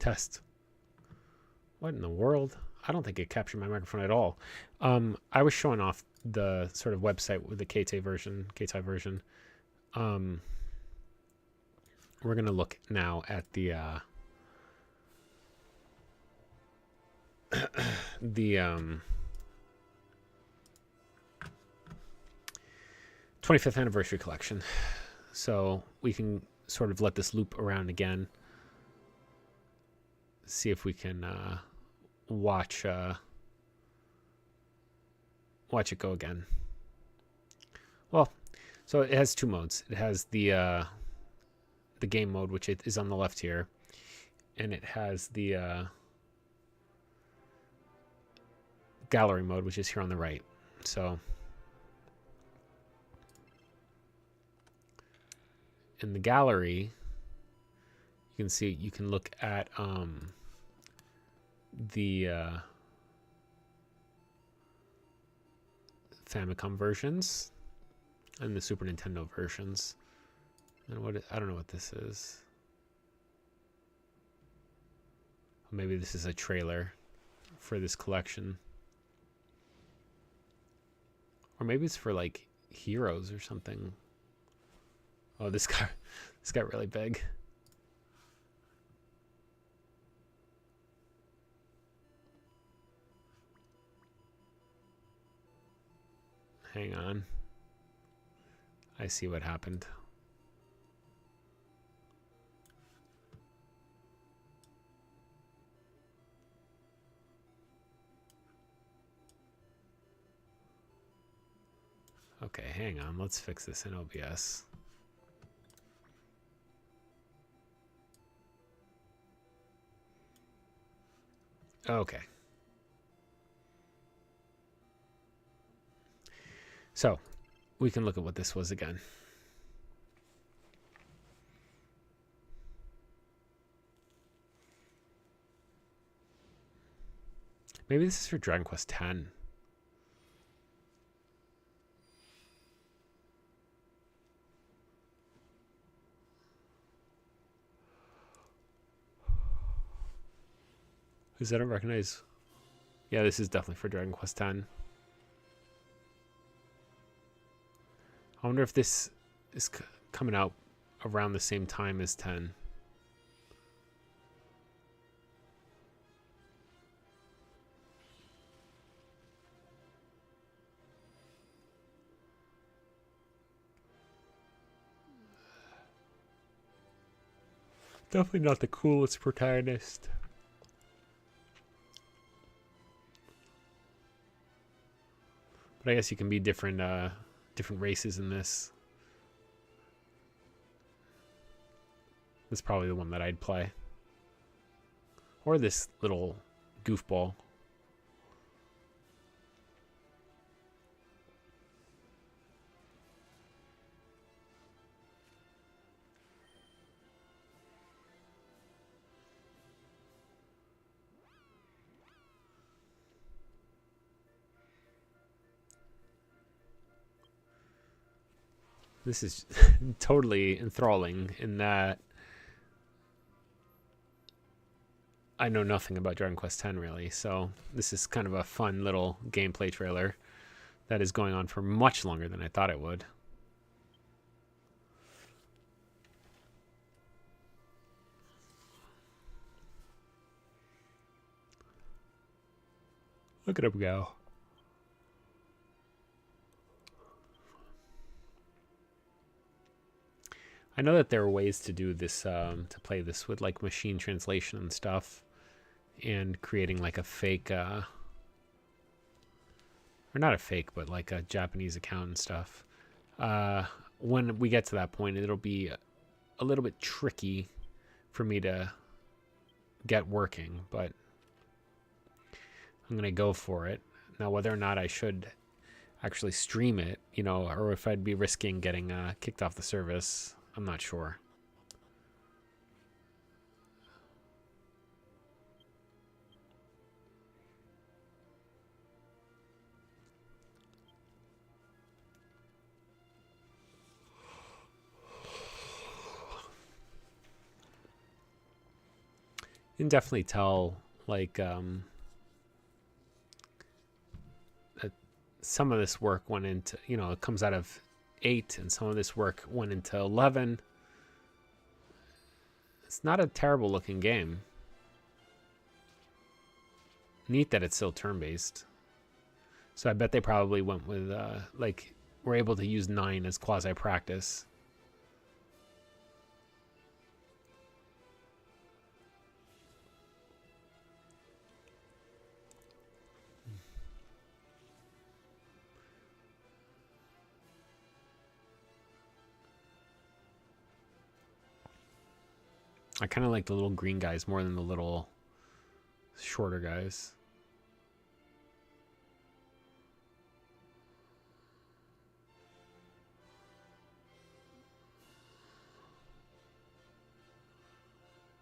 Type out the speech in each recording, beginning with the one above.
Test. What in the world? I don't think it captured my microphone at all. I was showing off the sort of website with the keitai version. We're going to look now at the the 25th anniversary collection. So we can sort of let this loop around again. See if we can watch it go again. Well, so it has two modes. It has the game mode, which is on the left here, and it has the gallery mode, which is here on the right. So in the gallery, you can see, you can look at the Famicom versions and the Super Nintendo versions. And I don't know what this is. Maybe this is a trailer for this collection. Or maybe it's for like Heroes or something. Oh, this got really big. Hang on. I see what happened. Okay, hang on. Let's fix this in OBS. Okay. So we can look at what this was again. Maybe this is for Dragon Quest X. Is that a recognize? Yeah, this is definitely for Dragon Quest X. I wonder if this is coming out around the same time as 10. Definitely not the coolest protagonist. But I guess you can be different races in this. This is probably the one that I'd play. Or this little goofball. This is totally enthralling in that I know nothing about Dragon Quest X really, so this is kind of a fun little gameplay trailer that is going on for much longer than I thought it would. Look at him go. I know that there are ways to do this, to play this with like machine translation and stuff, and creating like a fake, or not a fake, but like a Japanese account and stuff. When we get to that point, it'll be a little bit tricky for me to get working, but I'm going to go for it. Now, whether or not I should actually stream it, you know, or if I'd be risking getting kicked off the service, I'm not sure. You can definitely tell, like, that some of this work went into, it comes out of 8, and some of this work went into 11. It's not a terrible looking game. Neat that it's still turn-based. So I bet they probably went with, like, we're able to use 9 as quasi-practice. I kind of like the little green guys more than the little shorter guys.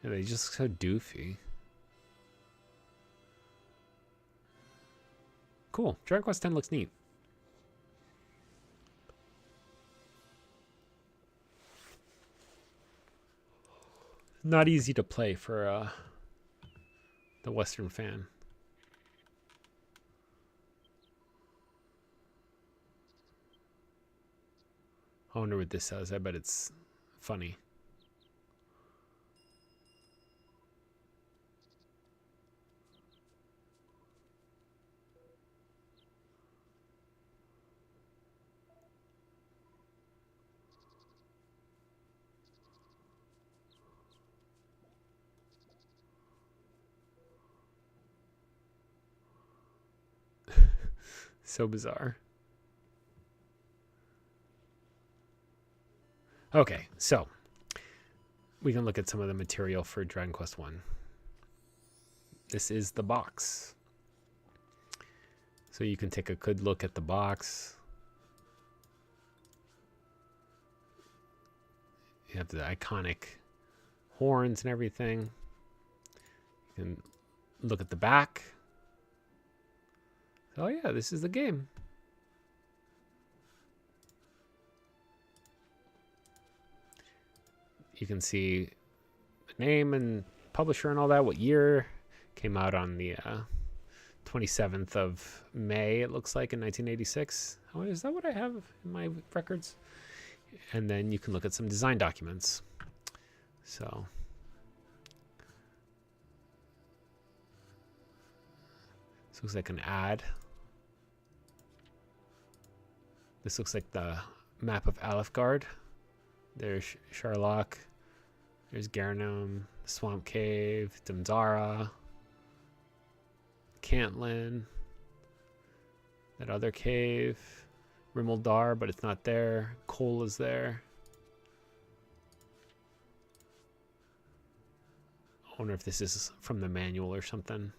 Yeah, they just so doofy. Cool. Dragon Quest X looks neat. Not easy to play for the Western fan. I wonder what this says. I bet it's funny. So bizarre. Okay, so we can look at some of the material for Dragon Quest 1. This is the box. So you can take a good look at the box. You have the iconic horns and everything. You can look at the back. Oh yeah, this is the game. You can see the name and publisher and all that, what year. Came out on the 27th of May, it looks like, in 1986. Oh, is that what I have in my records? And then you can look at some design documents. So this looks like an ad. This looks like the map of Alefgard. There's Sharlock. There's Garnum, Swamp Cave, Damdara, Cantlin, that other cave, Rimeldar, but it's not there. Cole is there. I wonder if this is from the manual or something.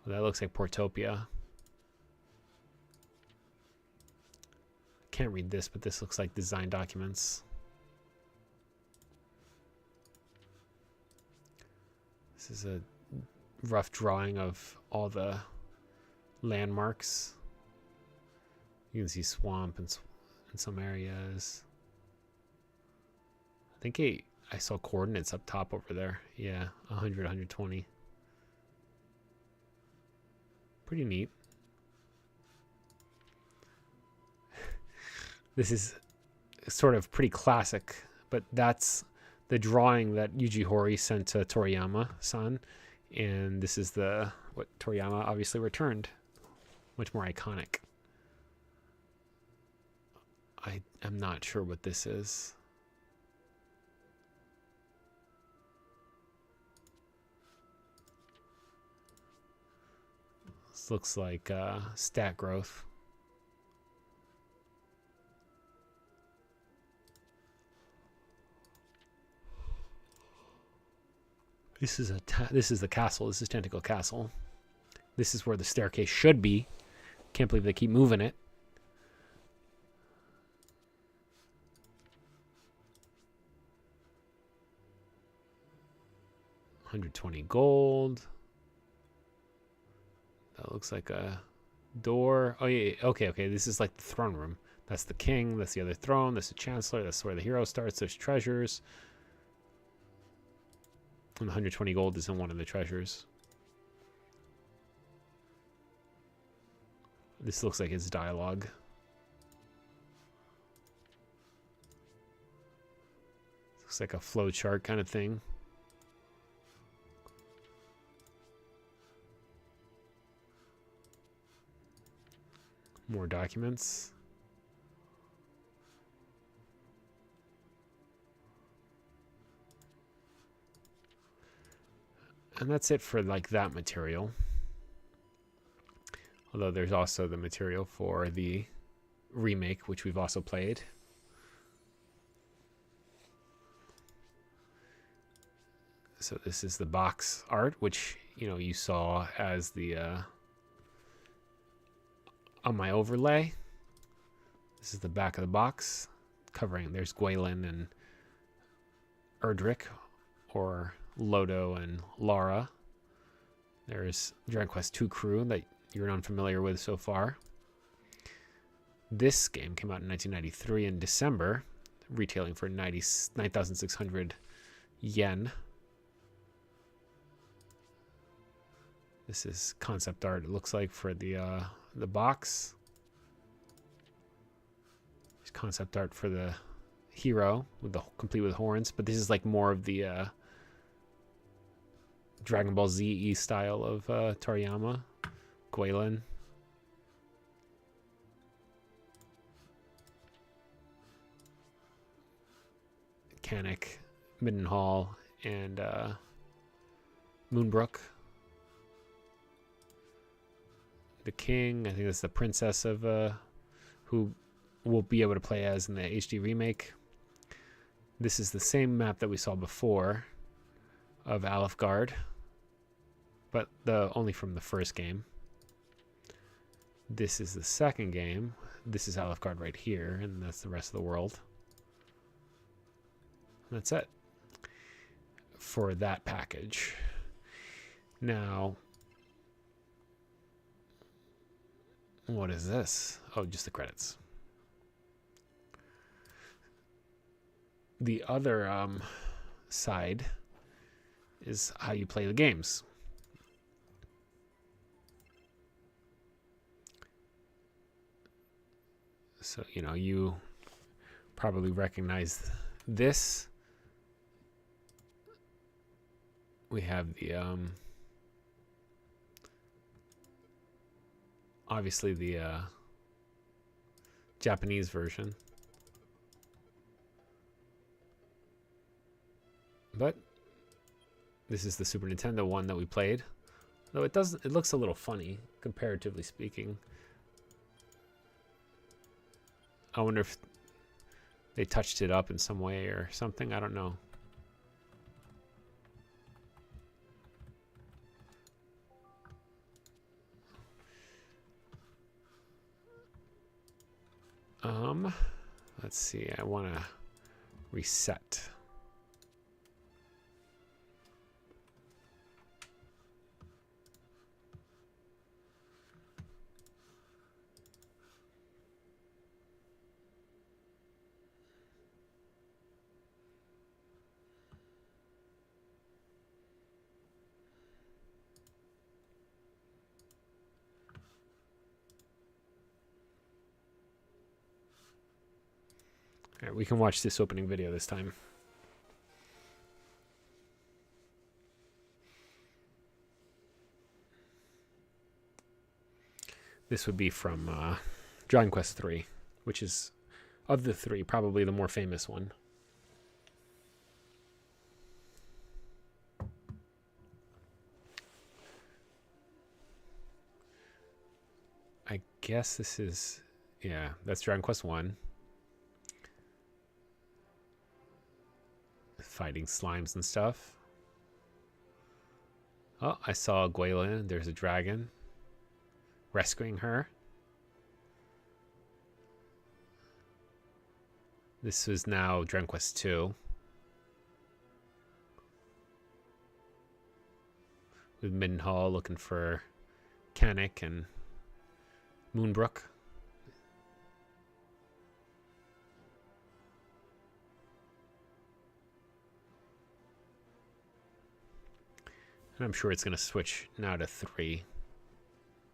Well, that looks like Portopia. Can't read this, but this looks like design documents. This is a rough drawing of all the landmarks. You can see swamp in some areas. I think I saw coordinates up top over there. Yeah, 100, 120. Pretty neat. This is sort of pretty classic, but that's the drawing that Yuji Horii sent to Toriyama-san, and this is what Toriyama obviously returned. Much more iconic. I am not sure what this is. This looks like stat growth. This is the castle. This is Tentacle Castle. This is where the staircase should be. Can't believe they keep moving it. $120 gold. That looks like a door. Oh yeah. Okay. This is like the throne room. That's the king. That's the other throne. That's the chancellor. That's where the hero starts. There's treasures. And the 120 gold is in one of the treasures. This looks like his dialogue. Looks like a flow chart kind of thing. More documents. And that's it for like that material. Although there's also the material for the remake, which we've also played. So this is the box art, which, you know, you saw as the on my overlay. This is the back of the box covering. There's Gwaelin and Erdrick, or Lodo and Lara. There's Dragon Quest II crew that you're unfamiliar with so far. This game came out in 1993 in December, retailing for 9,600 yen. This is concept art, it looks like, for the box. There's concept art for the hero, with the complete with horns, but this is like more of the Dragon Ball Z style of Toriyama. Gwaelin. Kanik, Middenhall, and Moonbrook. The king, I think that's the princess of who we'll be able to play as in the HD remake. This is the same map that we saw before of Alfgard, but only from the first game. This is the second game. This is Alfgard right here, and that's the rest of the world. That's it for that package. Now, what is this? Oh, just the credits. The other side is how you play the games. So, you know, you probably recognize this. We have the obviously the Japanese version, but this is the Super Nintendo one that we played, though it looks a little funny comparatively speaking. I wonder if they touched it up in some way or something. I don't know. Let's see. I want to reset. All right, we can watch this opening video this time. This would be from Dragon Quest III, which is, of the three, probably the more famous one. I guess this is, yeah, that's Dragon Quest I. Fighting slimes and stuff. Oh, I saw Gwaelin. There's a dragon. Rescuing her. This is now Dragon Quest II. With Middenhall looking for Kanik and Moonbrook. And I'm sure it's going to switch now to 3.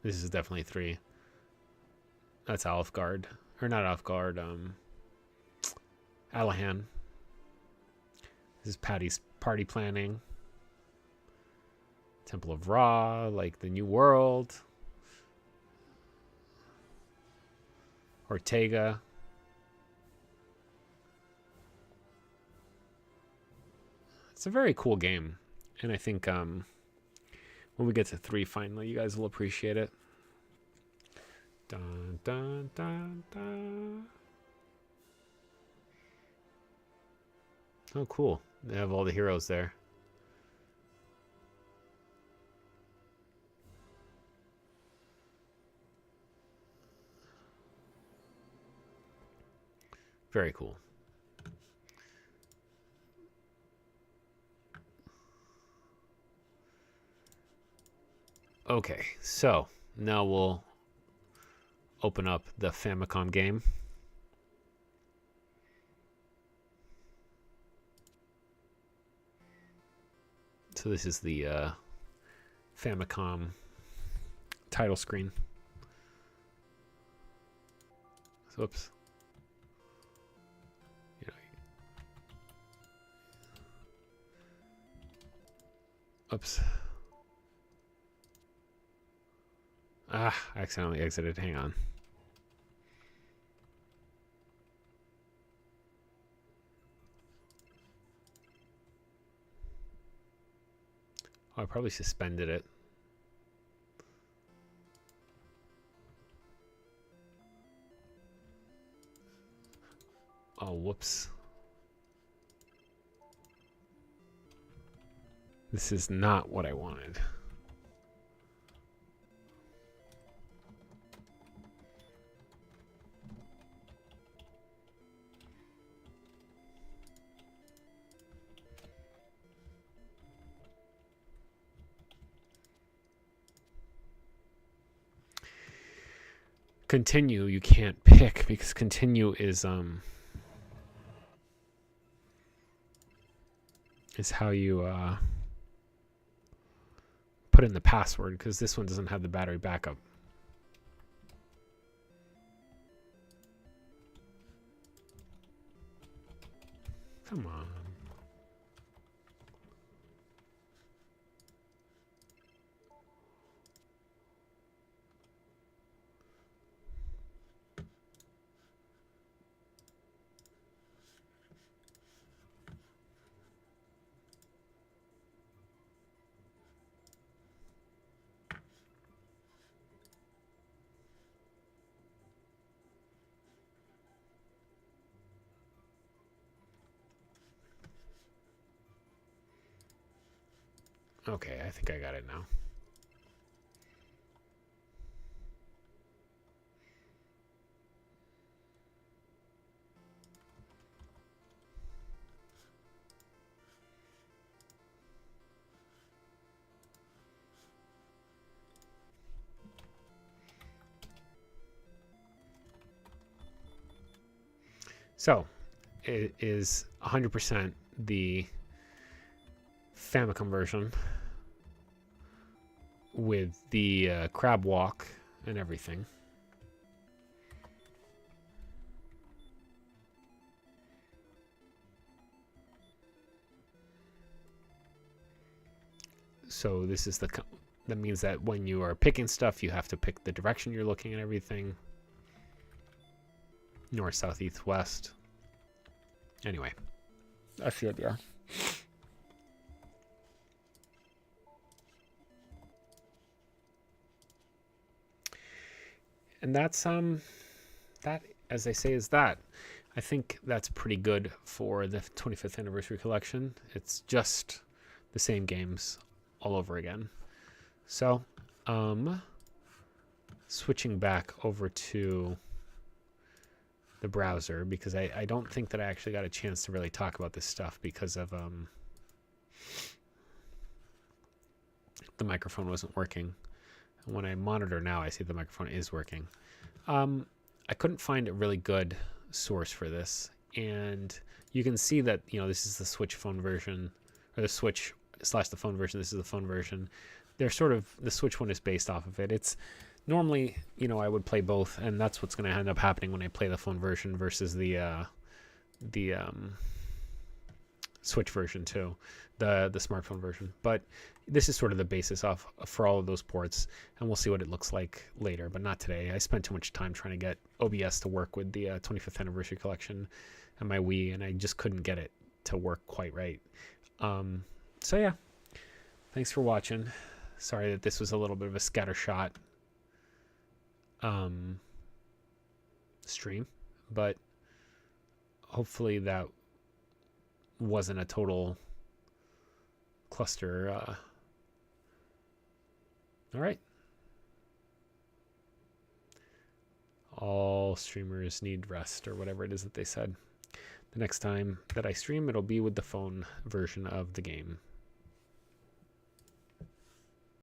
This is definitely 3. That's Alfgard. Or not Alfgard, Allahan. This is Patty's party planning. Temple of Ra, like the New World. Ortega. It's a very cool game. And I think when we get to 3 finally, you guys will appreciate it. Dun, dun, dun, dun. Oh, cool. They have all the heroes there. Very cool. Okay, so now we'll open up the Famicom game. So this is the Famicom title screen. So, oops. Oops. I accidentally exited. Hang on. Oh, I probably suspended it. Oh, whoops. This is not what I wanted. Continue you can't pick because continue is how you put in the password, because this one doesn't have the battery backup. Come on. Okay, I think I got it now. So, it is 100% the Famicom version with the crab walk and everything. So this is that means that when you are picking stuff, you have to pick the direction you're looking at everything. North, south, east, west. Anyway, that's the idea. And that's that, as they say, is that. I think that's pretty good for the 25th anniversary collection. It's just the same games all over again. So, switching back over to the browser, because I don't think that I actually got a chance to really talk about this stuff because of the microphone wasn't working. And when I monitor now, I see the microphone is working. I couldn't find a really good source for this, and you can see that, you know, this is the Switch phone version, or the Switch slash the phone version. This is the phone version. They're sort of, the Switch one is based off of it. It's normally, you know, I would play both, and that's what's going to end up happening when I play the phone version versus the Switch version too, the smartphone version. But this is sort of the basis of for all of those ports, and we'll see what it looks like later, but not today. I spent too much time trying to get OBS to work with the 25th anniversary collection and my Wii, and I just couldn't get it to work quite right. So yeah, thanks for watching. Sorry that this was a little bit of a scattershot stream, but hopefully that wasn't a total cluster. All right. All streamers need rest, or whatever it is that they said. The next time that I stream, it'll be with the phone version of the game.